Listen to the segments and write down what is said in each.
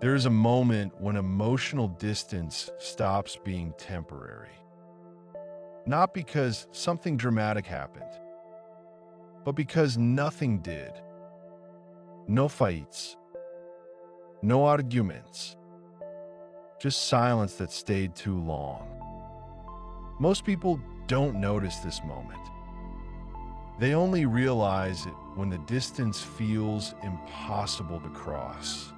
There's a moment when emotional distance stops being temporary. Not because something dramatic happened, but because nothing did. No fights, no arguments, just silence that stayed too long. Most people don't notice this moment. They only realize it when the distance feels impossible to cross.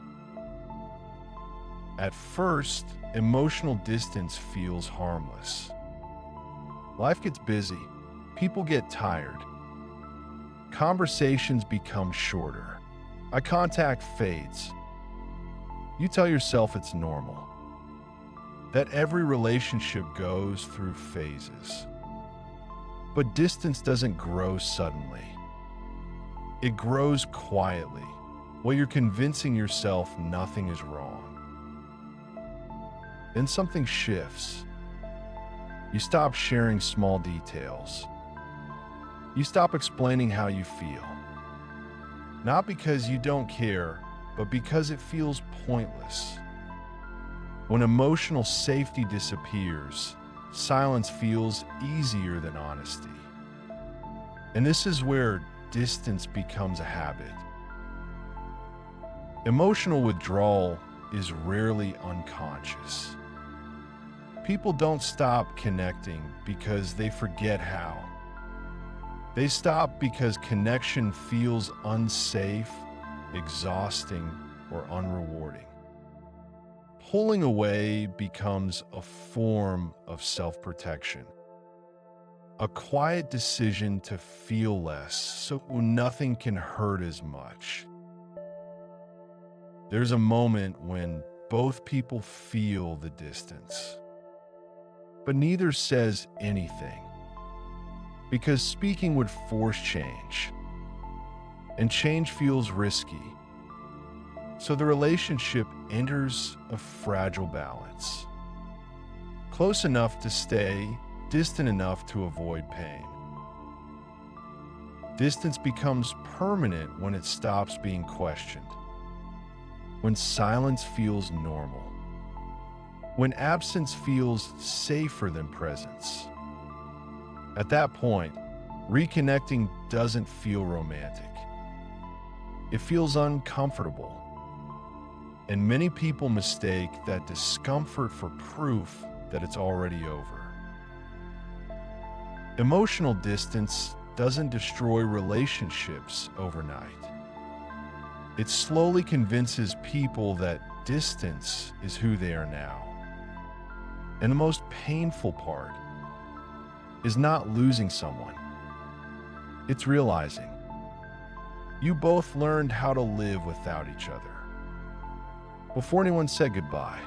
At first, emotional distance feels harmless. Life gets busy, people get tired, conversations become shorter, eye contact fades. You tell yourself it's normal, that every relationship goes through phases. But distance doesn't grow suddenly. It grows quietly, while you're convincing yourself nothing is wrong. Then something shifts. You stop sharing small details. You stop explaining how you feel. Not because you don't care, but because it feels pointless. When emotional safety disappears, silence feels easier than honesty. And this is where distance becomes a habit. Emotional withdrawal is rarely unconscious. People don't stop connecting because they forget how. They stop because connection feels unsafe, exhausting, or unrewarding. Pulling away becomes a form of self-protection. A quiet decision to feel less so nothing can hurt as much. There's a moment when both people feel the distance, but neither says anything, because speaking would force change, and change feels risky. So the relationship enters a fragile balance. Close enough to stay, distant enough to avoid pain. Distance becomes permanent when it stops being questioned. When silence feels normal. When absence feels safer than presence. At that point, reconnecting doesn't feel romantic. It feels uncomfortable. And many people mistake that discomfort for proof that it's already over. Emotional distance doesn't destroy relationships overnight. It slowly convinces people that distance is who they are now. And the most painful part is not losing someone. It's realizing you both learned how to live without each other before anyone said goodbye.